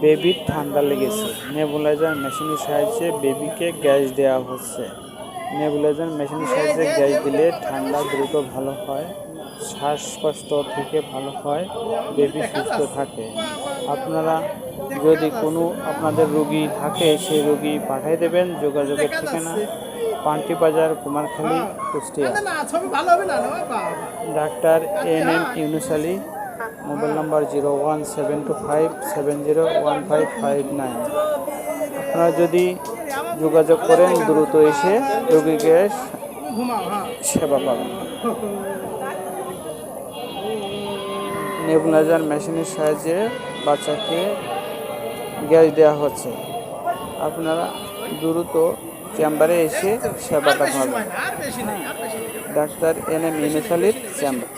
বেবির ঠান্ডা লেগেছে, নেবুলাইজার মেশিনের সাহায্যে বেবিকে গ্যাস দেওয়া হচ্ছে। নেবুলাইজার মেশিনের সাহায্যে গ্যাস দিলে ঠান্ডা দ্রুত ভালো হয়, শ্বাসকষ্ট থেকে ভালো হয়, বেবি সুস্থ থাকে। আপনারা যদি কোনো আপনাদের রোগী থাকে সেই রোগী পাঠিয়ে দেবেন। যোগাযোগের ঠিকানা পান্টি বাজার, Kumarkhali, Kushtia. Doctor NM Yunus Ali, mobile number 01725701559। আপনারা যদি যোগাযোগ করেন দ্রুত এসে রোগীকে সেবা পাবেন। নেবুলাইজার মেশিনের সাহায্যে বাচ্চাকে গ্যাস দেওয়া হচ্ছে। আপনারা দ্রুত চেম্বারে এসে সেবাটা পাবেন। ডাক্তার NM ইউনুস আলীর চেম্বার।